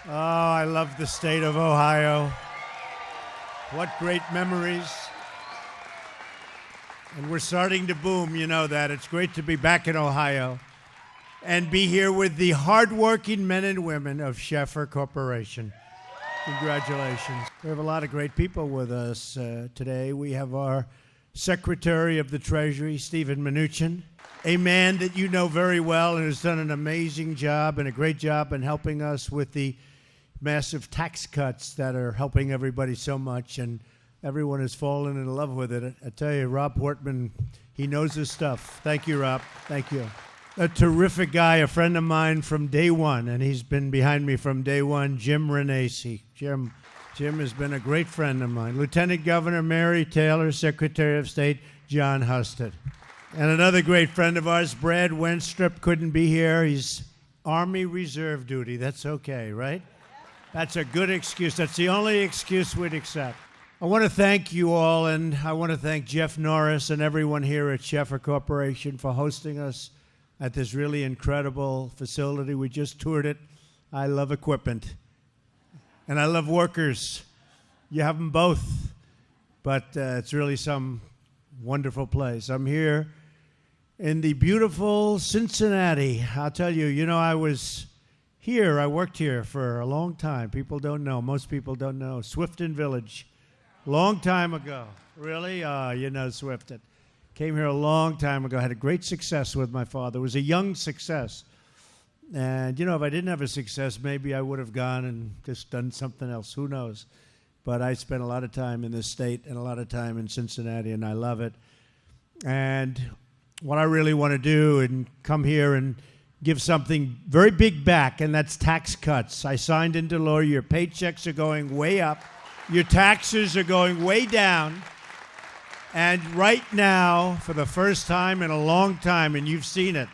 Oh, I love the state of Ohio. What great memories. And we're starting to boom, you know that. It's great to be back in Ohio and be here with the hardworking men and women of Schaeffer Corporation. Congratulations. We have a lot of great people with us today. We have our Secretary of the Treasury, Steven Mnuchin, a man that you know very well and has done an amazing job and a great job in helping us with the massive tax cuts that are helping everybody so much, and everyone has fallen in love with it. I tell you, Rob Portman, he knows his stuff. Thank you, Rob. Thank you. A terrific guy, a friend of mine from day one, and he's been behind me from day one, Jim Renacci. Jim has been a great friend of mine. Lieutenant Governor Mary Taylor, Secretary of State John Husted. And another great friend of ours, Brad Wenstrup, couldn't be here. He's Army Reserve duty. That's okay, right? That's a good excuse. That's the only excuse we'd accept. I want to thank you all, and I want to thank Jeff Norris and everyone here at Schaeffer Corporation for hosting us at this really incredible facility. We just toured it. I love equipment, and I love workers. You have them both, but it's really some wonderful place. I'm here in the beautiful Cincinnati. I'll tell you, I was here. I worked here for a long time. People don't know. Most people don't know. Swifton Village. Long time ago. Really? You know Swifton. Came here a long time ago. Had a great success with my father. It was a young success. And, if I didn't have a success, maybe I would have gone and just done something else. Who knows? But I spent a lot of time in this state and a lot of time in Cincinnati, and I love it. And what I really want to do and come here and give something very big back, and that's tax cuts. I signed into law. Your paychecks are going way up. Your taxes are going way down. And right now, for the first time in a long time, and you've seen it,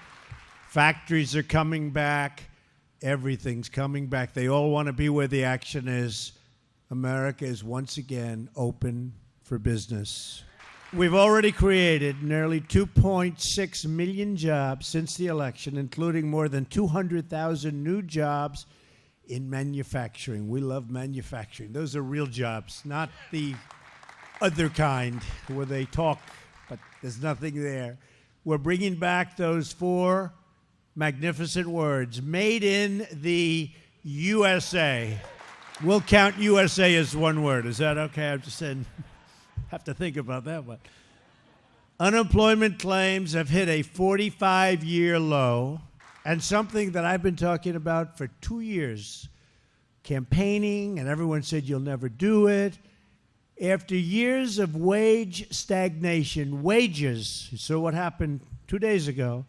factories are coming back. Everything's coming back. They all want to be where the action is. America is once again open for business. We've already created nearly 2.6 million jobs since the election, including more than 200,000 new jobs in manufacturing. We love manufacturing. Those are real jobs, not the other kind where they talk, but there's nothing there. We're bringing back those four magnificent words, made in the USA. We'll count USA as one word. Is that okay? I'm just saying, have to think about that one. Unemployment claims have hit a 45-year low, and something that I've been talking about for 2 years, campaigning, and everyone said you'll never do it. After years of wage stagnation, wages, so what happened 2 days ago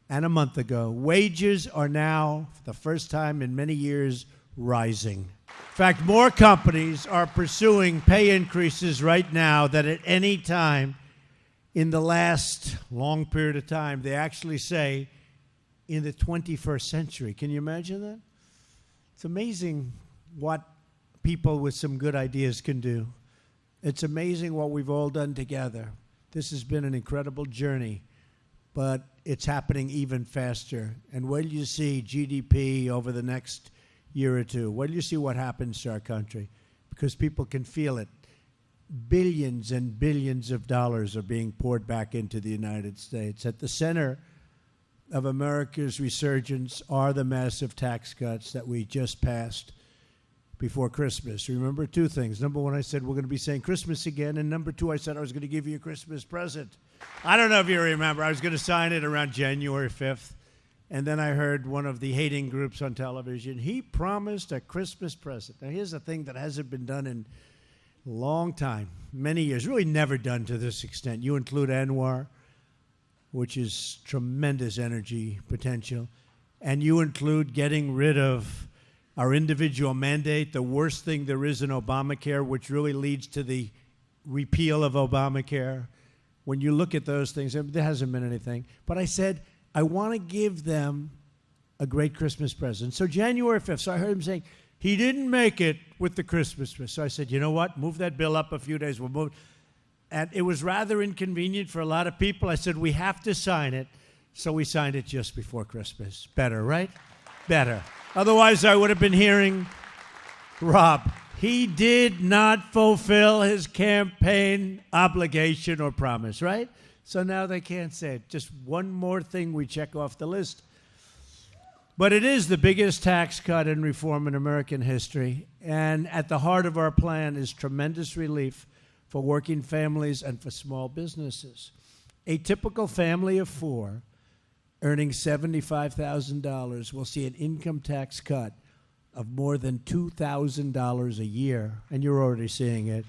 and a month ago, wages are now, for the first time in many years, rising. In fact, more companies are pursuing pay increases right now than at any time in the last long period of time. They actually say in the 21st century. Can you imagine that? It's amazing what people with some good ideas can do. It's amazing what we've all done together. This has been an incredible journey, but it's happening even faster. And wait till you see GDP over the next year or two. Wait till you see what happens to our country, because people can feel it. Billions and billions of dollars are being poured back into the United States. At the center of America's resurgence are the massive tax cuts that we just passed before Christmas. Remember two things. Number one, I said we're going to be saying Christmas again. And number two, I said I was going to give you a Christmas present. I don't know if you remember. I was going to sign it around January 5th. And then I heard one of the hating groups on television. He promised a Christmas present. Now, here's a thing that hasn't been done in a long time, many years, really never done to this extent. You include Anwar, which is tremendous energy potential, and you include getting rid of our individual mandate, the worst thing there is in Obamacare, which really leads to the repeal of Obamacare. When you look at those things, there hasn't been anything. But I said, I want to give them a great Christmas present. So January 5th, so I heard him saying, he didn't make it with the Christmas present. So I said, you know what? Move that bill up a few days. We'll move. And it was rather inconvenient for a lot of people. I said, we have to sign it. So we signed it just before Christmas. Better, right? Better. Otherwise, I would have been hearing Rob, he did not fulfill his campaign obligation or promise, right? So now they can't say it. Just one more thing we check off the list. But it is the biggest tax cut and reform in American history. And at the heart of our plan is tremendous relief for working families and for small businesses. A typical family of four earning $75,000 will see an income tax cut of more than $2,000 a year, and you're already seeing it,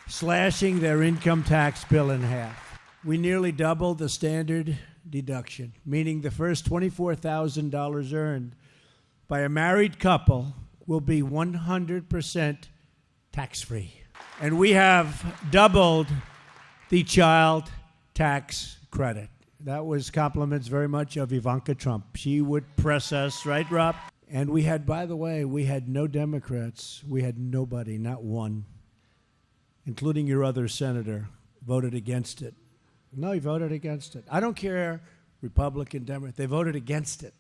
slashing their income tax bill in half. We nearly doubled the standard deduction, meaning the first $24,000 earned by a married couple will be 100% tax-free. And we have doubled the child tax credit. That was compliments very much of Ivanka Trump. She would press us, right, Rob? And we had, by the way, we had no Democrats. We had nobody, not one, including your other senator, voted against it. No, he voted against it. I don't care, Republican, Democrat, they voted against it.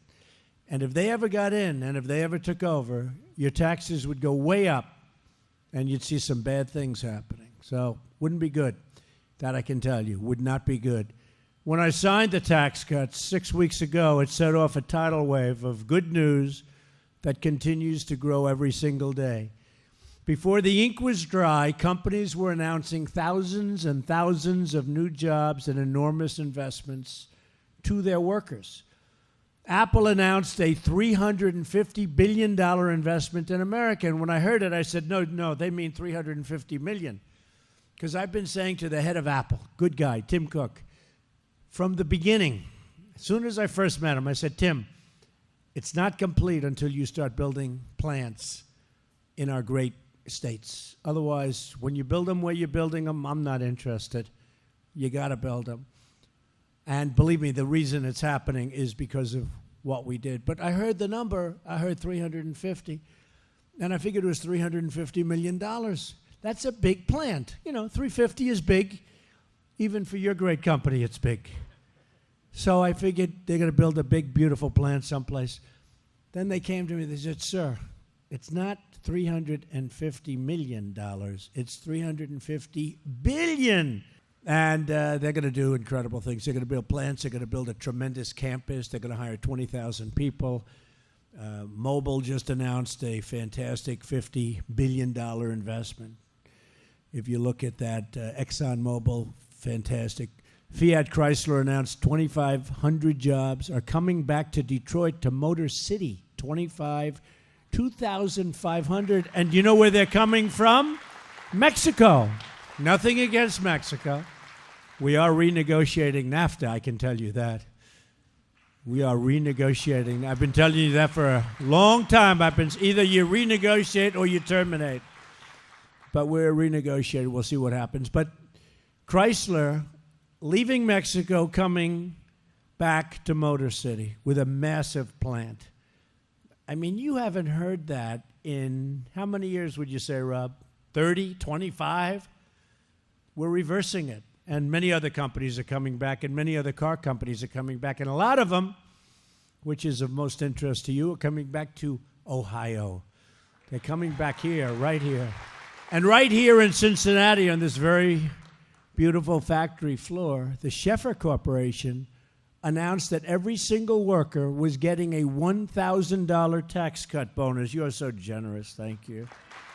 And if they ever got in and if they ever took over, your taxes would go way up and you'd see some bad things happening. So wouldn't be good. That I can tell you, would not be good. When I signed the tax cuts 6 weeks ago, it set off a tidal wave of good news that continues to grow every single day. Before the ink was dry, companies were announcing thousands and thousands of new jobs and enormous investments to their workers. Apple announced a $350 billion investment in America. And when I heard it, I said, no, they mean $350 million. Because I've been saying to the head of Apple, good guy, Tim Cook, from the beginning, as soon as I first met him, I said, Tim, it's not complete until you start building plants in our great states. Otherwise, when you build them where you're building them, I'm not interested. You got to build them. And believe me, the reason it's happening is because of what we did. But I heard the number. I heard 350, and I figured it was $350 million. That's a big plant. You know, 350 is big. Even for your great company, it's big. So I figured they're going to build a big, beautiful plant someplace. Then they came to me, they said, sir, it's not $350 million. It's $350 billion. And they're going to do incredible things. They're going to build plants. They're going to build a tremendous campus. They're going to hire 20,000 people. Mobil just announced a fantastic $50 billion investment. If you look at that, ExxonMobil, fantastic. Fiat Chrysler announced 2,500 jobs are coming back to Detroit, to Motor City. 2,500. And you know where they're coming from? Mexico. Nothing against Mexico. We are renegotiating NAFTA, I can tell you that. We are renegotiating. I've been telling you that for a long time. Either you renegotiate or you terminate. But we're renegotiating. We'll see what happens. But Chrysler leaving Mexico, coming back to Motor City with a massive plant. I mean, you haven't heard that in how many years would you say, Rob? 30, 25? We're reversing it. And many other companies are coming back, and many other car companies are coming back. And a lot of them, which is of most interest to you, are coming back to Ohio. They're coming back here, right here. And right here in Cincinnati, on this very beautiful factory floor, the Schaeffer Corporation announced that every single worker was getting a $1,000 tax cut bonus. You are so generous. Thank you.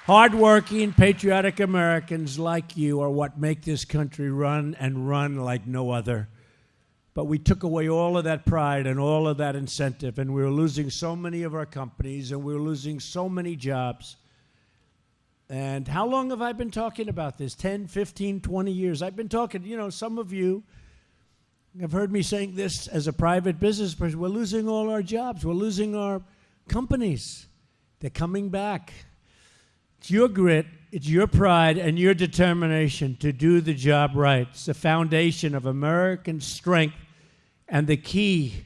Hardworking, patriotic Americans like you are what make this country run and run like no other. But we took away all of that pride and all of that incentive, and we were losing so many of our companies, and we were losing so many jobs. And how long have I been talking about this? 10, 15, 20 years. I've been talking, some of you have heard me saying this as a private business person. We're losing all our jobs. We're losing our companies. They're coming back. It's your grit, it's your pride, and your determination to do the job right. It's the foundation of American strength and the key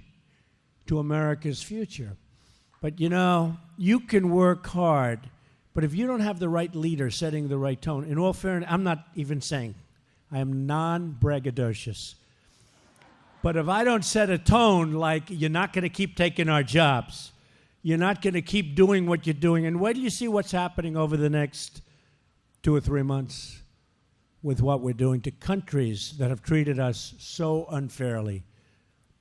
to America's future. But you can work hard, but if you don't have the right leader setting the right tone, in all fairness, I'm not even saying, I am non-braggadocious. But if I don't set a tone like you're not going to keep taking our jobs, You're not going to keep doing what you're doing. And wait till you see what's happening over the next 2 or 3 months with what we're doing to countries that have treated us so unfairly.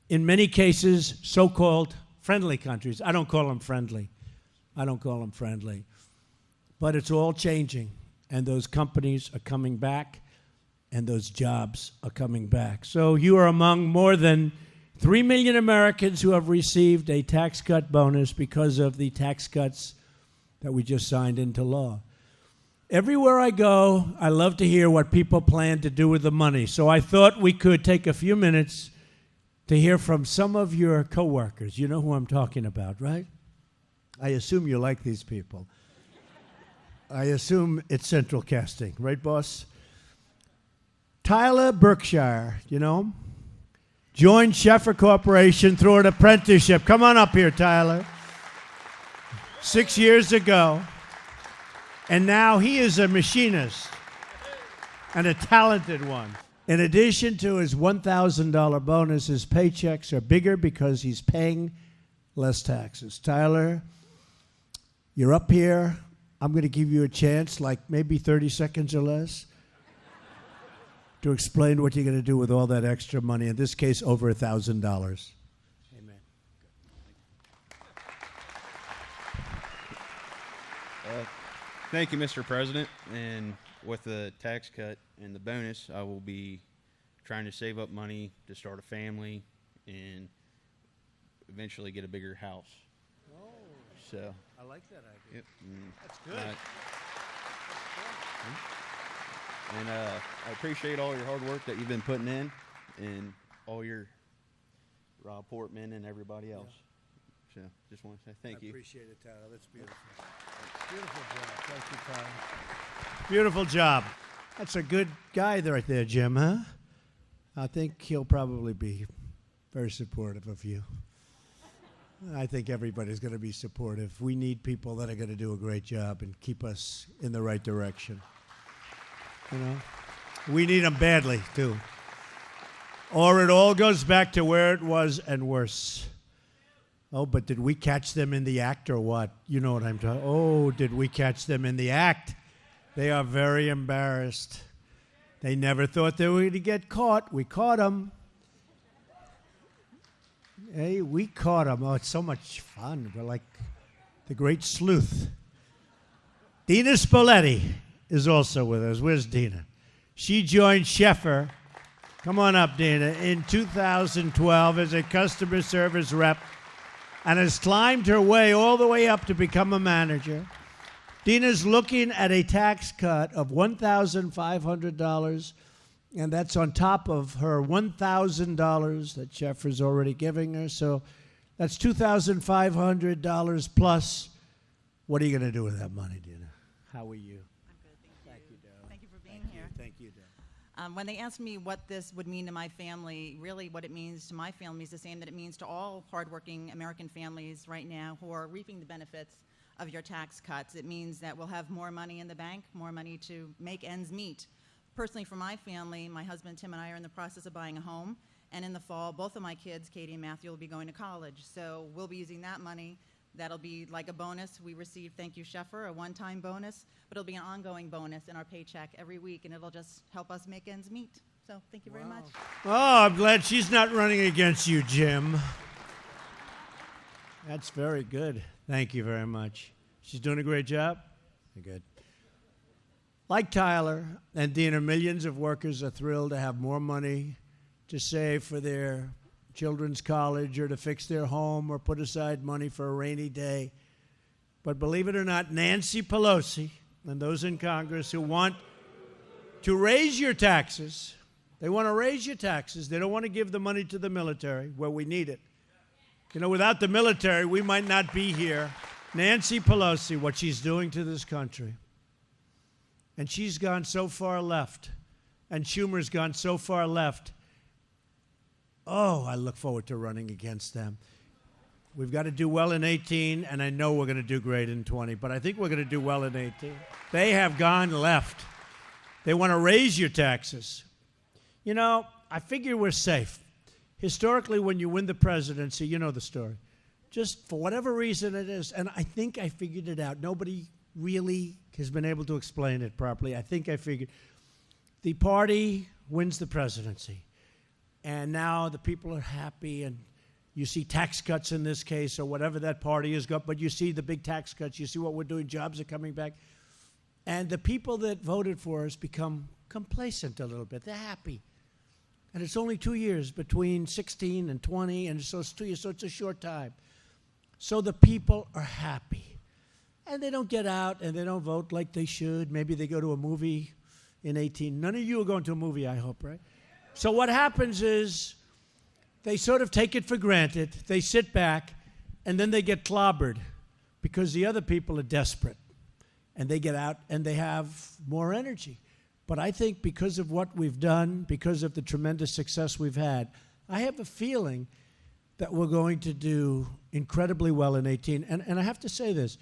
In many cases, so-called friendly countries. I don't call them friendly. But it's all changing, and those companies are coming back, and those jobs are coming back. So you are among more than 3 million Americans who have received a tax cut bonus because of the tax cuts that we just signed into law. Everywhere I go, I love to hear what people plan to do with the money. So I thought we could take a few minutes to hear from some of your coworkers. You know who I'm talking about, right? I assume you like these people. I assume it's Central Casting, right, boss? Tyler Berkshire, you know him? Joined Sheffer Corporation through an apprenticeship. Come on up here, Tyler. 6 years ago. And now he is a machinist and a talented one. In addition to his $1,000 bonus, his paychecks are bigger because he's paying less taxes. Tyler, you're up here. I'm going to give you a chance, like maybe 30 seconds or less, to explain what you're going to do with all that extra money, in this case, over $1,000. Amen. Thank you, Mr. President. And with the tax cut and the bonus, I will be trying to save up money to start a family and eventually get a bigger house. Oh, so I like that idea. Yep. That's good. And I appreciate all your hard work that you've been putting in, and all your Rob Portman and everybody else. So just want to say thank you. I appreciate it, Tyler. That's beautiful. Beautiful job. Thank you, Tyler. Beautiful job. That's a good guy right there, Jim, huh? I think he'll probably be very supportive of you. I think everybody's going to be supportive. We need people that are going to do a great job and keep us in the right direction. You know, we need them badly, too. Or it all goes back to where it was and worse. Oh, but did we catch them in the act or what? You know what I'm talking. Oh, did we catch them in the act? They are very embarrassed. They never thought they were going to get caught. We caught them. Hey, we caught them. Oh, it's so much fun. We're like the great sleuth. Dina Spoletti is also with us. Where's Dina? She joined Sheffer. Come on up, Dina. In 2012 as a customer service rep, and has climbed her way all the way up to become a manager. Dina's looking at a tax cut of $1,500, and that's on top of her $1,000 that Sheffer's already giving her. So that's $2,500 plus. What are you going to do with that money, Dina? How are you? I'm good, thank you. Darling. Thank you for being here. Thank you, darling. When they asked me what this would mean to my family, really what it means to my family is the same that it means to all hardworking American families right now who are reaping the benefits of your tax cuts. It means that we'll have more money in the bank, more money to make ends meet. Personally, for my family, my husband Tim and I are in the process of buying a home, and in the fall, both of my kids, Katie and Matthew, will be going to college. So we'll be using that money. That'll be like a bonus we received, thank you, Sheffer, a one-time bonus, but it'll be an ongoing bonus in our paycheck every week, and it'll just help us make ends meet. So thank you very much. Oh, I'm glad she's not running against you, Jim. That's very good. Thank you very much. She's doing a great job? Good. Like Tyler and Dina, millions of workers are thrilled to have more money to save for their children's college or to fix their home or put aside money for a rainy day. But believe it or not, Nancy Pelosi and those in Congress who want to raise your taxes, they want to raise your taxes. They don't want to give the money to the military where we need it. You know, without the military, we might not be here. Nancy Pelosi, what she's doing to this country. And she's gone so far left. And Schumer's gone so far left. Oh, I look forward to running against them. We've got to do well in 18, and I know we're going to do great in 20, but I think we're going to do well in 18. They have gone left. They want to raise your taxes. You know, I figure we're safe. Historically, when you win the presidency, you know the story. just for whatever reason it is, and I think I figured it out. Nobody really has been able to explain it properly. I think I figured the party wins the presidency, and now the people are happy, and you see tax cuts in this case, or whatever that party has got, but you see the big tax cuts, you see what we're doing, jobs are coming back, and the people that voted for us become complacent a little bit. They're happy. And it's only 2 years between 16 and 20, and so it's 2 years, so it's a short time. So the people are happy. And they don't get out and they don't vote like they should. Maybe they go to a movie in 18. None of you are going to a movie, I hope, right? So what happens is they sort of take it for granted. They sit back, and then they get clobbered because the other people are desperate. And they get out and they have more energy. But I think because of what we've done, because of the tremendous success we've had, I have a feeling that we're going to do incredibly well in 18. And I have to say this,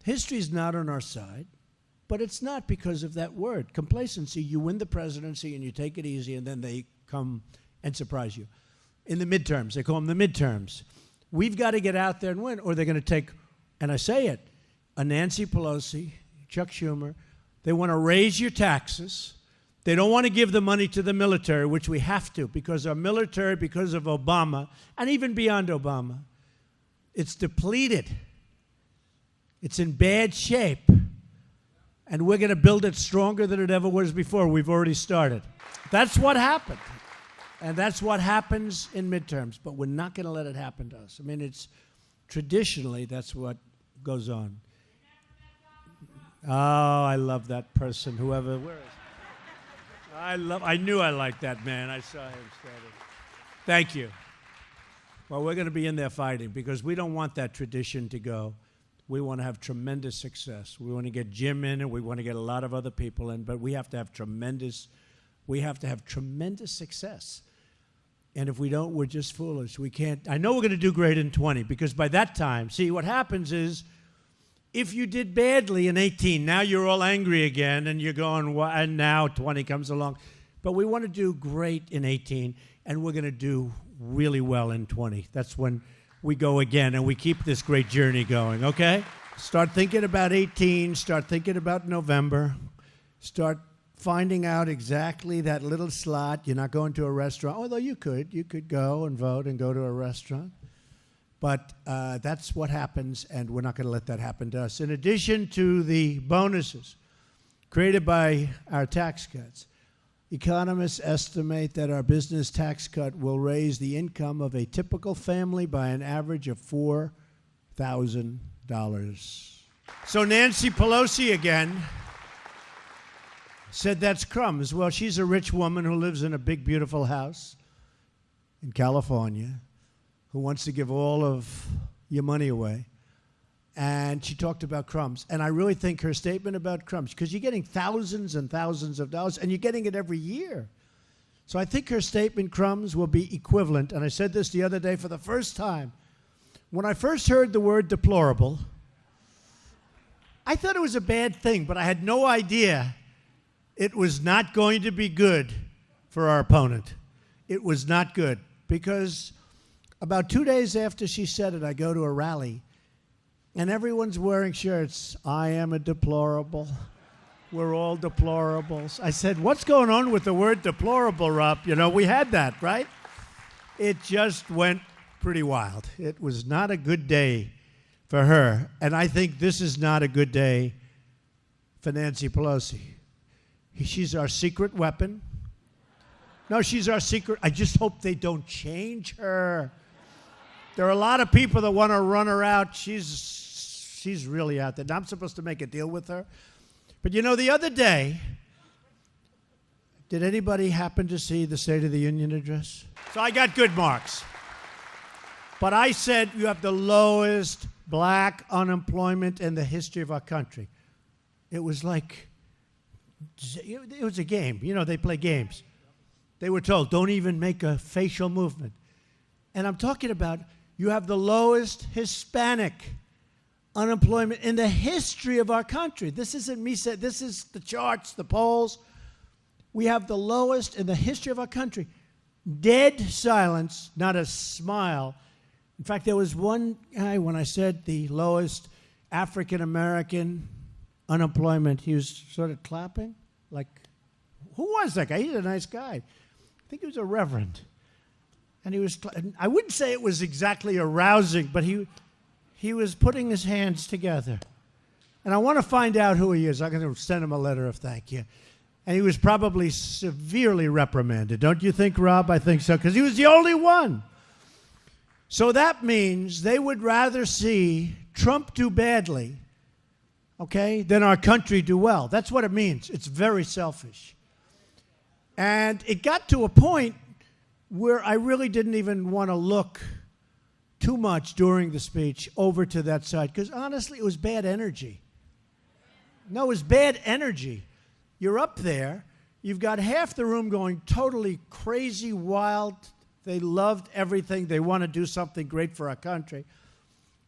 history's not on our side, but it's not because of that word, complacency. You win the presidency and you take it easy, and then they come and surprise you. In the midterms, they call them the midterms. We've got to get out there and win, or they're going to take, and I say it, a Nancy Pelosi, Chuck Schumer. They want to raise your taxes. They don't want to give the money to the military, which we have to, because our military, because of Obama, and even beyond Obama, it's depleted. It's in bad shape. And we're going to build it stronger than it ever was before. We've already started. That's what happened. And that's what happens in midterms. But we're not going to let it happen to us. I mean, it's traditionally, that's what goes on. Oh, I love that person, whoever, where is he? I knew I liked that man. I saw him standing. Thank you. Well, we're going to be in there fighting because we don't want that tradition to go. We want to have tremendous success. We want to get Jim in, and we want to get a lot of other people in, but we have to have tremendous success. And if we don't, we're just foolish. We can't. I know we're going to do great in 20 because by that time, see, what happens is if you did badly in 18, now you're all angry again, and you're going, well, and now 20 comes along. But we want to do great in 18, and we're going to do really well in 20. That's when we go again, and we keep this great journey going, okay? Start thinking about 18. Start thinking about November. Start finding out exactly that little slot. You're not going to a restaurant, although you could go and vote and go to a restaurant. But that's what happens, and we're not going to let that happen to us. In addition to the bonuses created by our tax cuts, economists estimate that our business tax cut will raise the income of a typical family by an average of $4,000. So Nancy Pelosi again said that's crumbs. Well, she's a rich woman who lives in a big, beautiful house in California, who wants to give all of your money away. And she talked about crumbs. And I really think her statement about crumbs, because you're getting thousands and thousands of dollars, and you're getting it every year. So I think her statement, crumbs, will be equivalent. And I said this the other day for the first time. When I first heard the word deplorable, I thought it was a bad thing, but I had no idea it was not going to be good for our opponent. It was not good, because about 2 days after she said it, I go to a rally, and everyone's wearing shirts. I am a deplorable. We're all deplorables. I said, what's going on with the word deplorable, Rob? You know, we had that, right? It just went pretty wild. It was not a good day for her, and I think this is not a good day for Nancy Pelosi. She's our secret weapon. No, she's our secret. I just hope they don't change her. There are a lot of people that want to run her out. She's really out there. Now, I'm supposed to make a deal with her. But you know, the other day, did anybody happen to see the State of the Union address? So I got good marks. But I said you have the lowest black unemployment in the history of our country. It was like, it was a game. You know, they play games. They were told, don't even make a facial movement. And I'm talking about you have the lowest Hispanic unemployment in the history of our country. This isn't me saying, this is the charts, the polls. We have the lowest in the history of our country. Dead silence, not a smile, In fact, there was one guy, when I said the lowest African-American unemployment, he was sort of clapping, like, who was that guy? He's a nice guy. I think he was a reverend. And he was, I wouldn't say it was exactly arousing, but he was putting his hands together. And I want to find out who he is. I'm going to send him a letter of thank you. And he was probably severely reprimanded. Don't you think, Rob? I think so, because he was the only one. So that means they would rather see Trump do badly, okay, than our country do well. That's what it means. It's very selfish. And it got to a point where I really didn't even want to look too much during the speech over to that side, because honestly, it was bad energy. No, it was bad energy. You're up there. You've got half the room going totally crazy, wild. They loved everything. They want to do something great for our country.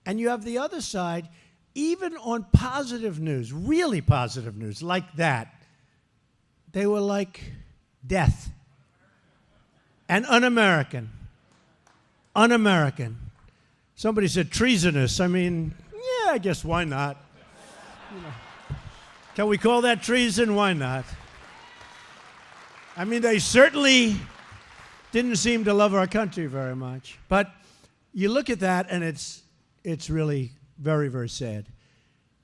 And you have the other side, even on positive news, really positive news, like that, they were like death and un-American. Un-American. Somebody said treasonous. I mean, yeah, I guess why not? You know. Can we call that treason? Why not? I mean, they certainly didn't seem to love our country very much. But you look at that, and it's really very, very sad.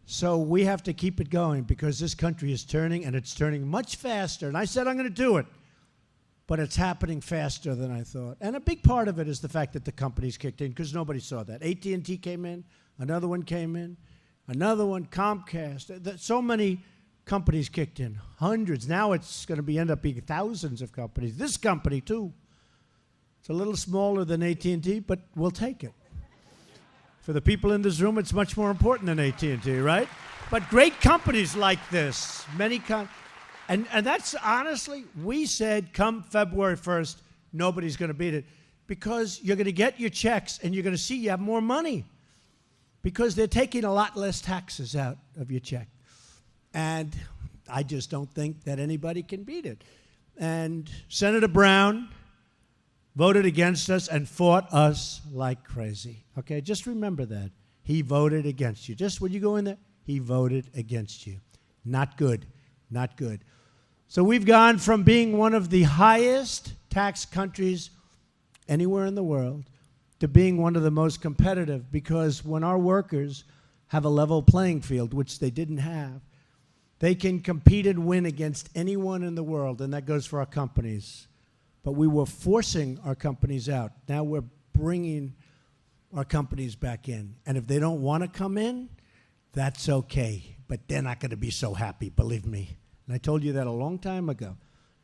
So we have to keep it going, because this country is turning, and it's turning much faster. And I said I'm going to do it, but it's happening faster than I thought. And a big part of it is the fact that the companies kicked in, because nobody saw that. AT&T came in, another one came in, another one, Comcast. So many companies kicked in, hundreds. Now it's going to end up being thousands of companies. This company, too. It's a little smaller than AT&T, but we'll take it. For the people in this room, it's much more important than AT&T, right? But great companies like this, and that's honestly, we said come February 1st, nobody's going to beat it, because you're going to get your checks and you're going to see you have more money, because they're taking a lot less taxes out of your check. And I just don't think that anybody can beat it. And Senator Brown voted against us and fought us like crazy. Okay, just remember that. He voted against you. Just when you go in there, he voted against you. Not good, not good. So we've gone from being one of the highest tax countries anywhere in the world to being one of the most competitive, because when our workers have a level playing field, which they didn't have, they can compete and win against anyone in the world, and that goes for our companies. But we were forcing our companies out. Now we're bringing our companies back in. And if they don't want to come in, that's okay. But they're not going to be so happy, believe me. And I told you that a long time ago.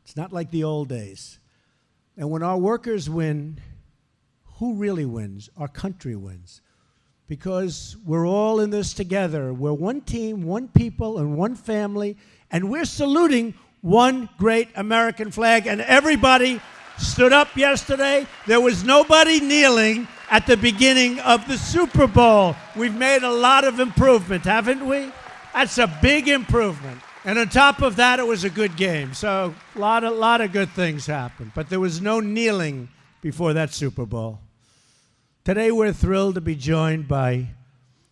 It's not like the old days. And when our workers win, who really wins? Our country wins. Because we're all in this together. We're one team, one people, and one family. And we're saluting one great American flag. And everybody stood up yesterday. There was nobody kneeling at the beginning of the Super Bowl. We've made a lot of improvement, haven't we? That's a big improvement. And on top of that, it was a good game. So a lot of good things happened. But there was no kneeling before that Super Bowl. Today, we're thrilled to be joined by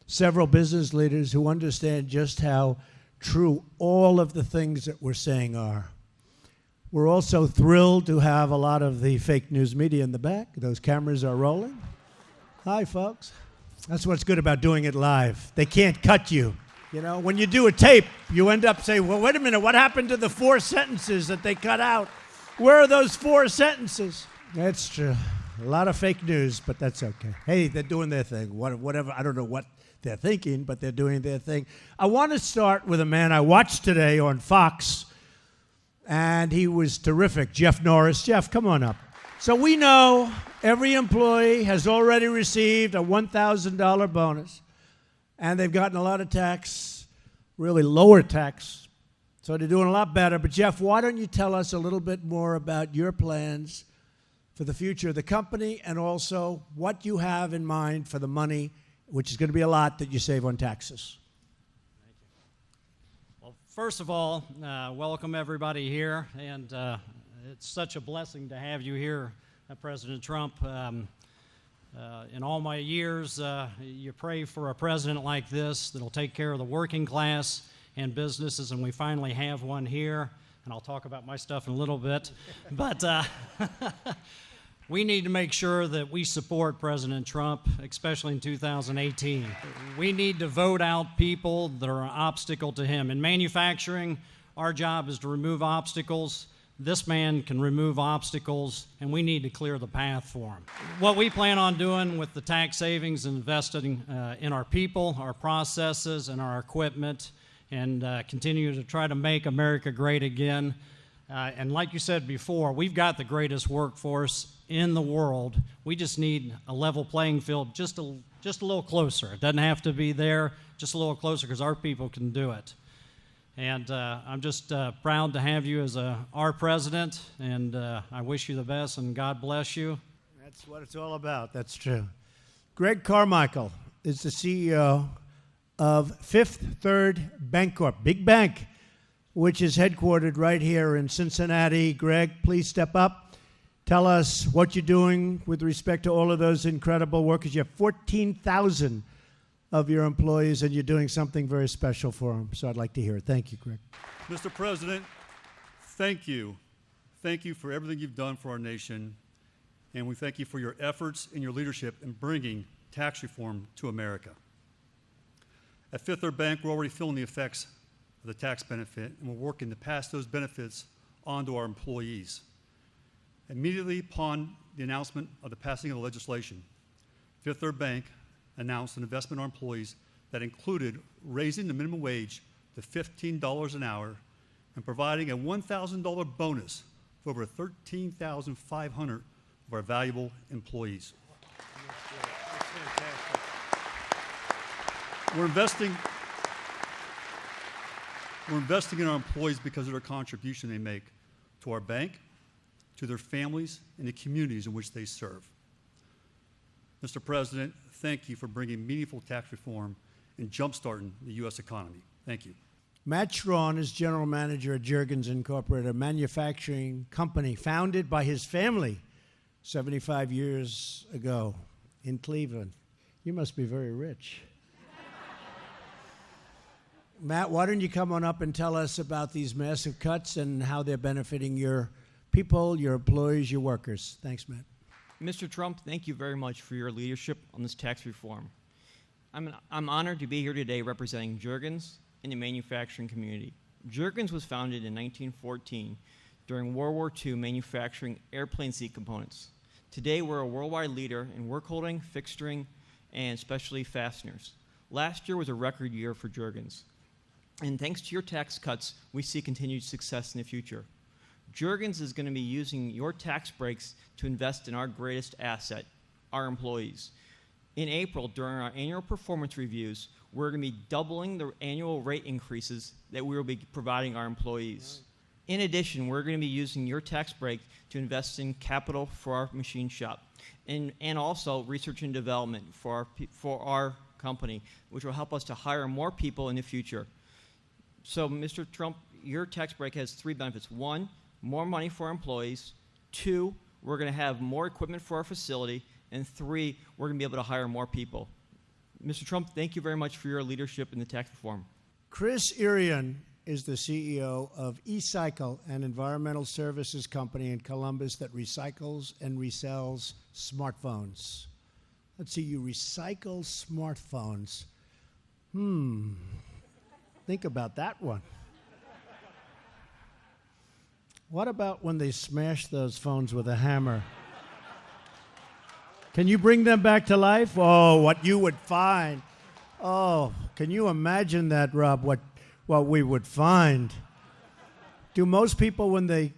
several business leaders who understand just how true all of the things that we're saying are. We're also thrilled to have a lot of the fake news media in the back. Those cameras are rolling. Hi, folks. That's what's good about doing it live. They can't cut you. You know, when you do a tape, you end up saying, well, wait a minute, what happened to the 4 sentences that they cut out? Where are those 4 sentences? That's true. A lot of fake news, but that's okay. Hey, they're doing their thing. Whatever, I don't know what they're thinking, but they're doing their thing. I want to start with a man I watched today on Fox, and he was terrific, Jeff Norris. Jeff, come on up. So we know every employee has already received a $1,000 bonus, and they've gotten a lot of tax, really lower tax, so they're doing a lot better. But Jeff, why don't you tell us a little bit more about your plans for the future of the company, and also what you have in mind for the money, which is going to be a lot, that you save on taxes. Thank you. Well, first of all, welcome everybody here, and it's such a blessing to have you here, President Trump. In all my years, you pray for a president like this that'll take care of the working class and businesses, and we finally have one here. And I'll talk about my stuff in a little bit. But we need to make sure that we support President Trump, especially in 2018. We need to vote out people that are an obstacle to him. In manufacturing, our job is to remove obstacles. This man can remove obstacles, and we need to clear the path for him. What we plan on doing with the tax savings and investing in our people, our processes, and our equipment, and continue to try to make America great again. And like you said before, we've got the greatest workforce in the world. We just need a level playing field just a little closer. It doesn't have to be there, just a little closer, because our people can do it. And I'm just proud to have you as our president, and I wish you the best, and God bless you. That's what it's all about. That's true. Greg Carmichael is the CEO of Fifth Third Bancorp, big bank, which is headquartered right here in Cincinnati. Greg, please step up. Tell us what you're doing with respect to all of those incredible workers. You have 14,000 of your employees, and you're doing something very special for them. So I'd like to hear it. Thank you, Greg. Mr. President, thank you. Thank you for everything you've done for our nation, and we thank you for your efforts and your leadership in bringing tax reform to America. At Fifth Third Bank, we're already feeling the effects of the tax benefit, and we're working to pass those benefits on to our employees. Immediately upon the announcement of the passing of the legislation, Fifth Third Bank announced an investment in our employees that included raising the minimum wage to $15 an hour and providing a $1,000 bonus for over 13,500 of our valuable employees. We're investing in our employees because of their contribution they make to our bank, to their families, and the communities in which they serve. Mr. President, thank you for bringing meaningful tax reform and jumpstarting the U.S. economy. Thank you. Matt Schrawn is general manager at Juergens Incorporated, a manufacturing company founded by his family 75 years ago in Cleveland. You must be very rich. Matt, why don't you come on up and tell us about these massive cuts and how they're benefiting your people, your employees, your workers. Thanks, Matt. Mr. Trump, thank you very much for your leadership on this tax reform. I'm honored to be here today representing Juergens and the manufacturing community. Juergens was founded in 1914 during World War II manufacturing airplane seat components. Today, we're a worldwide leader in work holding, fixturing, and specialty fasteners. Last year was a record year for Juergens. And thanks to your tax cuts, we see continued success in the future. Juergens is going to be using your tax breaks to invest in our greatest asset, our employees. In April, during our annual performance reviews, we're going to be doubling the annual rate increases that we will be providing our employees. In addition, we're going to be using your tax break to invest in capital for our machine shop and also research and development for our company, which will help us to hire more people in the future. So, Mr. Trump, your tax break has three benefits. One, more money for our employees. Two, we're going to have more equipment for our facility. And three, we're going to be able to hire more people. Mr. Trump, thank you very much for your leadership in the tax reform. Chris Irian is the CEO of eCycle, an environmental services company in Columbus that recycles and resells smartphones. Let's see, you recycle smartphones. Think about that one. What about when they smash those phones with a hammer? Can you bring them back to life? Oh, what you would find. Oh, can you imagine that, Rob, what we would find? Do most people, when they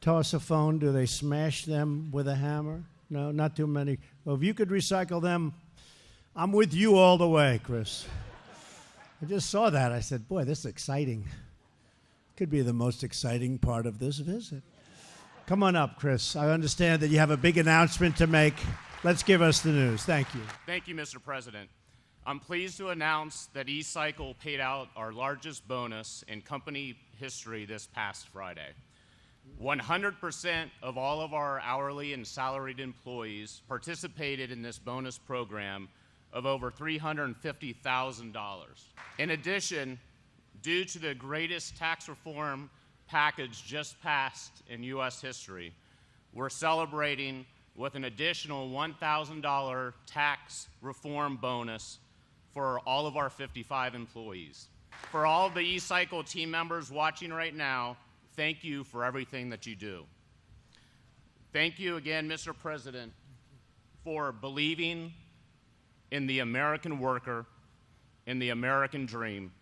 toss a phone, do they smash them with a hammer? No, not too many. Well, if you could recycle them, I'm with you all the way, Chris. I just saw that. I said, boy, this is exciting. Could be the most exciting part of this visit. Come on up, Chris. I understand that you have a big announcement to make. Let's give us the news. Thank you. Thank you, Mr. President. I'm pleased to announce that eCycle paid out our largest bonus in company history this past Friday. 100% of all of our hourly and salaried employees participated in this bonus program of over $350,000. In addition, due to the greatest tax reform package just passed in U.S. history, we're celebrating with an additional $1,000 tax reform bonus for all of our 55 employees. For all of the eCycle team members watching right now, thank you for everything that you do. Thank you again, Mr. President, for believing in the American worker, in the American dream.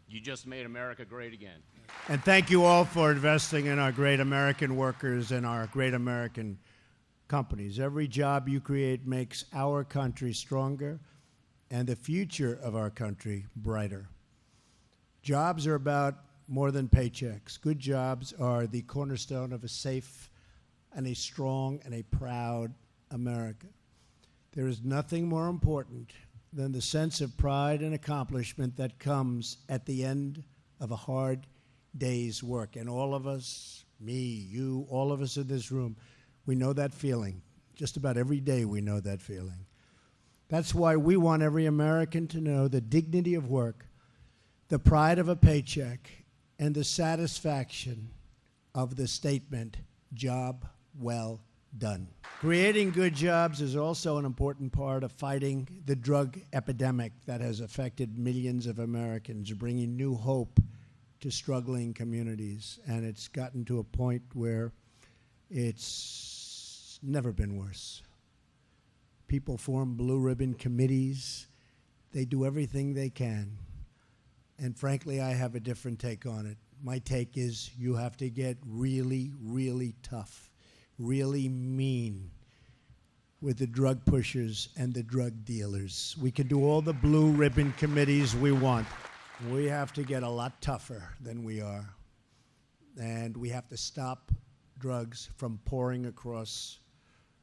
You just made America great again. And thank you all for investing in our great American workers and our great American companies. Every job you create makes our country stronger and the future of our country brighter. Jobs are about more than paychecks. Good jobs are the cornerstone of a safe and a strong and a proud America. There is nothing more important than the sense of pride and accomplishment that comes at the end of a hard day's work. And all of us, me, you, all of us in this room, we know that feeling. Just about every day we know that feeling. That's why we want every American to know the dignity of work, the pride of a paycheck, and the satisfaction of the statement, job well done. Creating good jobs is also an important part of fighting the drug epidemic that has affected millions of Americans, bringing new hope to struggling communities. And it's gotten to a point where it's never been worse. People form blue ribbon committees. They do everything they can. And frankly, I have a different take on it. My take is you have to get really, really tough, really mean with the drug pushers and the drug dealers. We can do all the blue ribbon committees we want. We have to get a lot tougher than we are. And we have to stop drugs from pouring across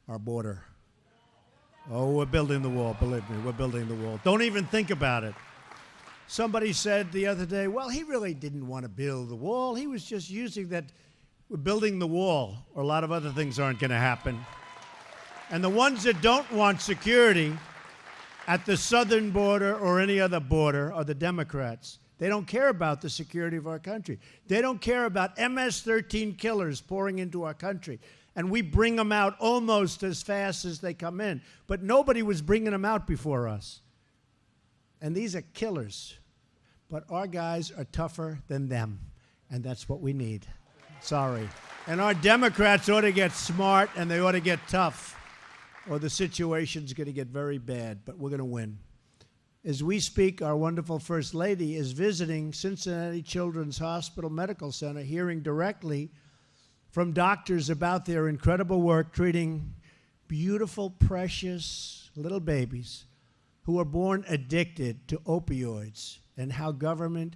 our border. Oh, we're building the wall, believe me, we're building the wall. Don't even think about it. Somebody said the other day, well, he really didn't want to build the wall. He was just using that, we're building the wall, or a lot of other things aren't going to happen. And the ones that don't want security at the southern border or any other border are the Democrats. They don't care about the security of our country. They don't care about MS-13 killers pouring into our country. And we bring them out almost as fast as they come in. But nobody was bringing them out before us. And these are killers. But our guys are tougher than them. And that's what we need. Sorry. And our Democrats ought to get smart and they ought to get tough, or the situation's going to get very bad. But we're going to win. As we speak, our wonderful First Lady is visiting Cincinnati Children's Hospital Medical Center, hearing directly from doctors about their incredible work treating beautiful, precious little babies who are born addicted to opioids, and how government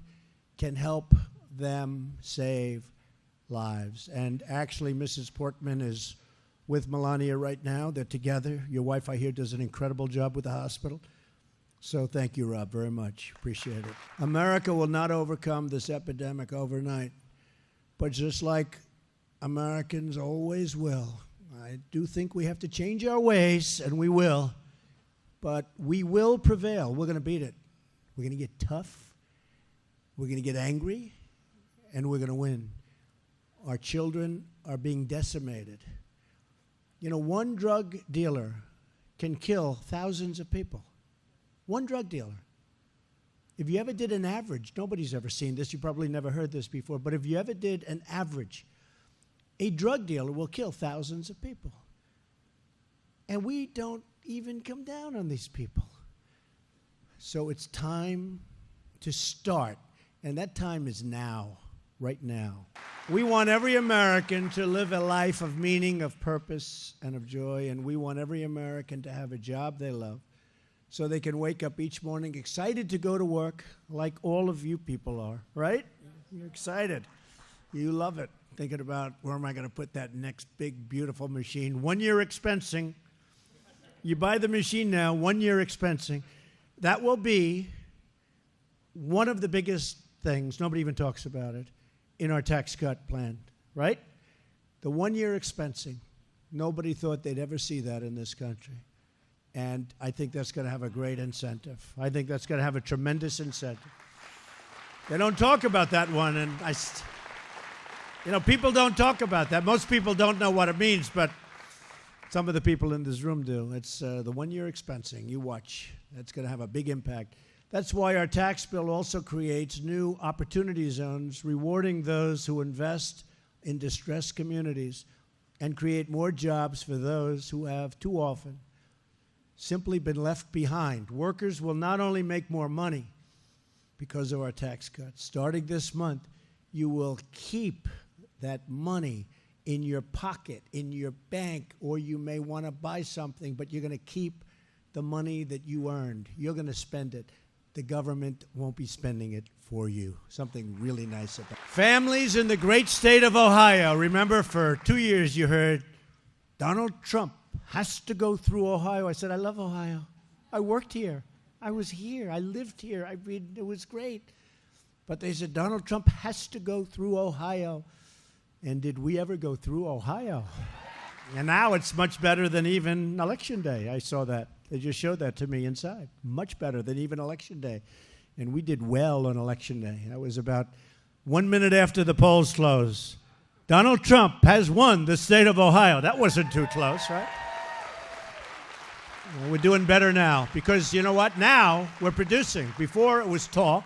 can help them save lives. And actually, Mrs. Portman is with Melania right now. They're together. Your wife, I hear, does an incredible job with the hospital. So thank you, Rob, very much. Appreciate it. America will not overcome this epidemic overnight, but just like Americans always will, I do think we have to change our ways, and we will, but we will prevail. We're going to beat it. We're going to get tough. We're going to get angry, and we're going to win. Our children are being decimated. You know, one drug dealer can kill thousands of people. One drug dealer. If you ever did an average, nobody's ever seen this, you probably never heard this before, but if you ever did an average, a drug dealer will kill thousands of people. And we don't even come down on these people. So it's time to start, and that time is now, right now. We want every American to live a life of meaning, of purpose, and of joy, and we want every American to have a job they love, so they can wake up each morning excited to go to work, like all of you people are, right? You're excited. You love it. Thinking about, where am I going to put that next big, beautiful machine? 1 year expensing. You buy the machine now, 1 year expensing. That will be one of the biggest things, nobody even talks about it, in our tax cut plan. right? The one-year expensing. Nobody thought they'd ever see that in this country. And I think that's going to have a great incentive. I think that's going to have a tremendous incentive. They don't talk about that one, and people don't talk about that. Most people don't know what it means, but some of the people in this room do. It's the one-year expensing. You watch. That's going to have a big impact. That's why our tax bill also creates new opportunity zones, rewarding those who invest in distressed communities and create more jobs for those who have too often simply been left behind. Workers will not only make more money because of our tax cuts. Starting this month, you will keep that money in your pocket, in your bank, or you may want to buy something, but you're going to keep the money that you earned. You're going to spend it. The government won't be spending it for you. Something really nice about it. Families in the great state of Ohio. Remember, for 2 years you heard Donald Trump has to go through Ohio. I said, I love Ohio. I worked here. I was here. I lived here. It was great. But they said, Donald Trump has to go through Ohio. And did we ever go through Ohio? And now it's much better than even Election Day. I saw that. They just showed that to me inside. Much better than even Election Day. And we did well on Election Day. That was about 1 minute after the polls closed. Donald Trump has won the state of Ohio. That wasn't too close, right? Well, we're doing better now because, you know what? Now we're producing. Before it was talk.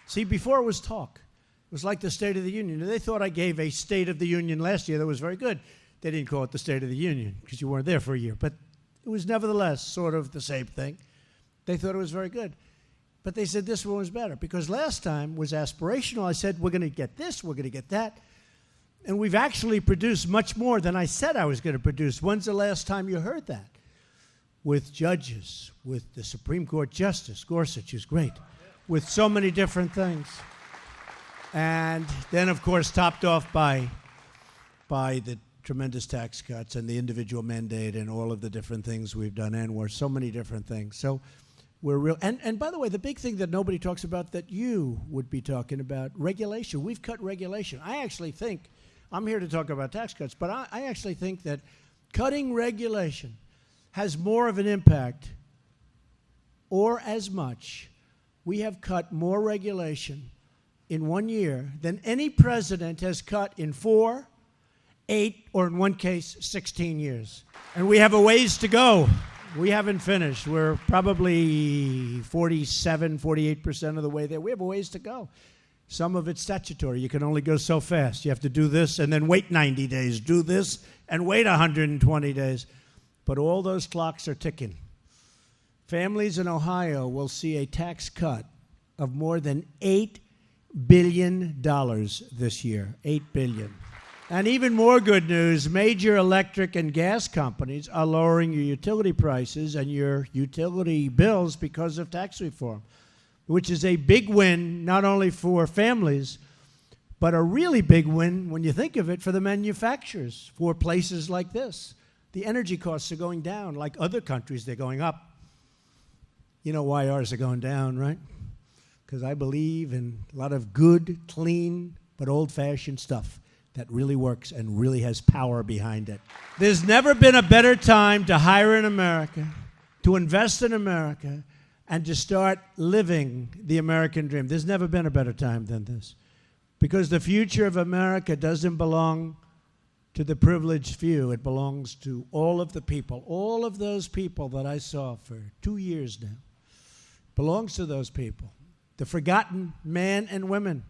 See, before it was talk. It was like the State of the Union. They thought I gave a State of the Union last year that was very good. They didn't call it the State of the Union because you weren't there for a year. But it was nevertheless sort of the same thing. They thought it was very good. But they said this one was better because last time was aspirational. I said, we're going to get this, we're going to get that. And we've actually produced much more than I said I was going to produce. When's the last time you heard that? With judges, with the Supreme Court Justice, Gorsuch is great, with so many different things. And then, of course, topped off by the tremendous tax cuts and the individual mandate and all of the different things we've done, and we're so many different things. So we're real. And by the way, the big thing that nobody talks about that you would be talking about, regulation. We've cut regulation. I actually think, I'm here to talk about tax cuts, but I actually think that cutting regulation has more of an impact, or as much. We have cut more regulation in 1 year than any president has cut in 4, 8, or in one case, 16 years. And we have a ways to go. We haven't finished. We're probably 47, 48% of the way there. We have a ways to go. Some of it's statutory. You can only go so fast. You have to do this and then wait 90 days. Do this and wait 120 days. But all those clocks are ticking. Families in Ohio will see a tax cut of more than $8 billion this year. $8 billion. And even more good news, major electric and gas companies are lowering your utility prices and your utility bills because of tax reform, which is a big win not only for families, but a really big win, when you think of it, for the manufacturers, for places like this. The energy costs are going down. Like other countries, they're going up. You know why ours are going down, right? Because I believe in a lot of good, clean, but old-fashioned stuff that really works and really has power behind it. There's never been a better time to hire in America, to invest in America, and to start living the American dream. There's never been a better time than this. Because the future of America doesn't belong to the privileged few. It belongs to all of the people. All of those people that I saw for 2 years now belongs to those people. The forgotten men and women.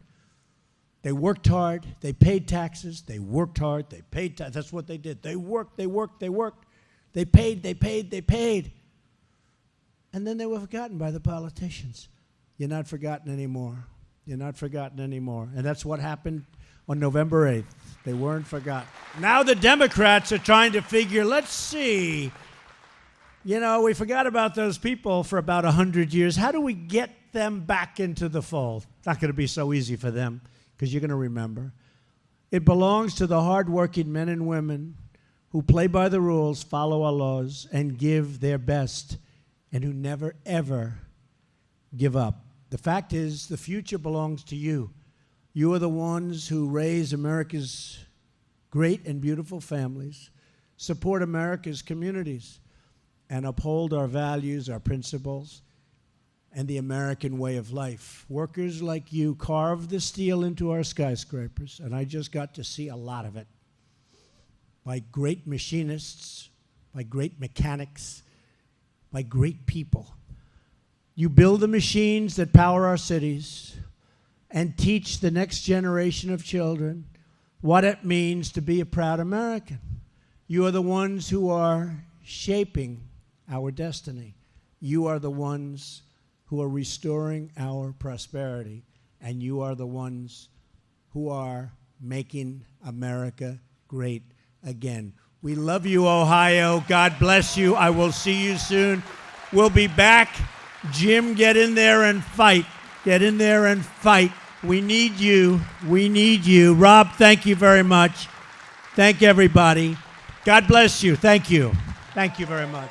They worked hard. They paid taxes. They worked hard. They paid taxes. That's what they did. They worked, they worked, they worked. They paid, they paid, they paid. And then they were forgotten by the politicians. You're not forgotten anymore. You're not forgotten anymore. And that's what happened on November 8th. They weren't forgotten. Now the Democrats are trying to figure, let's see. You know, we forgot about those people for about 100 years. How do we get them back into the fold? It's not going to be so easy for them, because you're going to remember. It belongs to the hardworking men and women who play by the rules, follow our laws, and give their best, and who never, ever give up. The fact is, the future belongs to you. You are the ones who raise America's great and beautiful families, support America's communities, and uphold our values, our principles, and the American way of life. Workers like you carve the steel into our skyscrapers, and I just got to see a lot of it, by great machinists, by great mechanics, by great people. You build the machines that power our cities and teach the next generation of children what it means to be a proud American. You are the ones who are shaping our destiny. You are the ones who are restoring our prosperity, and you are the ones who are making America great again. We love you, Ohio. God bless you. I will see you soon. We'll be back. Jim, get in there and fight. Get in there and fight. We need you. We need you. Rob, thank you very much. Thank everybody. God bless you. Thank you. Thank you very much.